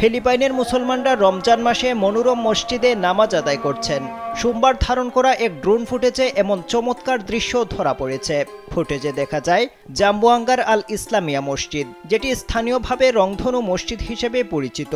ফিলিপাইনের মুসলমানরা রমজান মাসে মনোরম মসজিদে নামাজ আদায় করছেন। সোমবার ধারণ করা এক ড্রোন ফুটেজে এমন চমৎকার দৃশ্য ধরা পড়েছে। ফুটেজে দেখা যায় জাম্বুয়াঙ্গার আল ইসলামিয়া মসজিদ, যেটি স্থানীয়ভাবে রংধনু মসজিদ হিসেবে পরিচিত।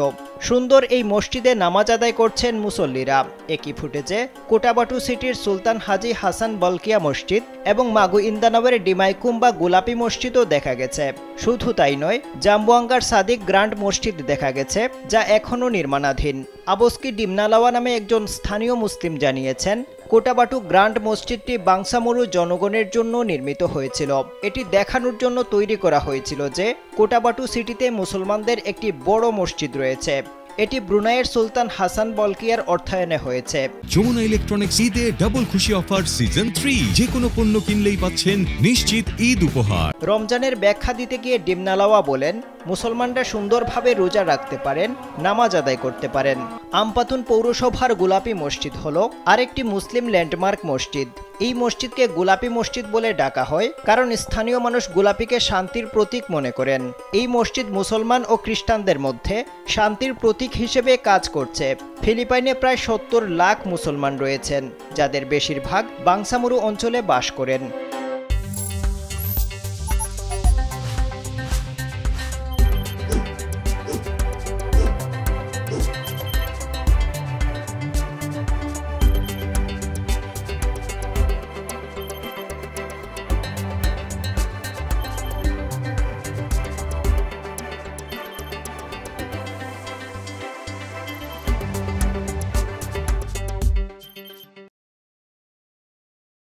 সুন্দর এই মসজিদে নামাজ আদায় করছেন মুসল্লিরা। একই ফুটেজে কোটাবাটু সিটির সুলতান হাজি হাসান বলকিয়া মসজিদ এবং মাগু ইন্দানাওয়ের ডিমাইকুম্বা গোলাপি মসজিদও দেখা গেছে। শুধু তাই নয়, জাম্বুয়াঙ্গার সাদিক গ্রান্ড মসজিদ দেখা গেছে, যা এখনও নির্মাণাধীন। আবস্কি ডিমনালাওয়া নামে একজন স্থানীয় মুসলিম জানিয়েছেন, কোটাবাটু গ্রান্ড মসজিদটি বাংসামুরু জনগণের জন্য নির্মিত হয়েছিল। এটি দেখানোর জন্য তৈরি করা হয়েছিল যে কোটাবাটু সিটিতে মুসলমানদের একটি বড় মসজিদ রয়েছে। এটি ব্রুনাইয়ের সুলতান হাসান বলকিয়ার অর্থায়নে হয়েছে। যমুনা ইলেকট্রনিক্স ঈদে ডাবল খুশি অফার সিজন 3, যে কোনো পণ্য কিনলেই পাচ্ছেন নিশ্চিত ঈদ উপহার। রমজানের ব্যাখ্যা দিতে গিয়ে ডিমনালাওয়া বলেন, মুসলমানরা সুন্দরভাবে রোজা রাখতে পারেন, নামাজ আদায় করতে পারেন। আমপাতুন পৌরসভার গোলাপি মসজিদ হলো আরেকটি মুসলিম ল্যান্ডমার্ক মসজিদ। এই মসজিদকে গোলাপি মসজিদ বলে ডাকা হয় কারণ স্থানীয় মানুষ গোলাপিকে শান্তির প্রতীক মনে করেন। এই মসজিদ মুসলমান ও খ্রিস্টানদের মধ্যে শান্তির প্রতীক হিসেবে কাজ করছে। ফিলিপাইনে প্রায় 70 লাখ মুসলমান রয়েছেন, যাদের বেশিরভাগ বাংসামুরু অঞ্চলে বাস করেন।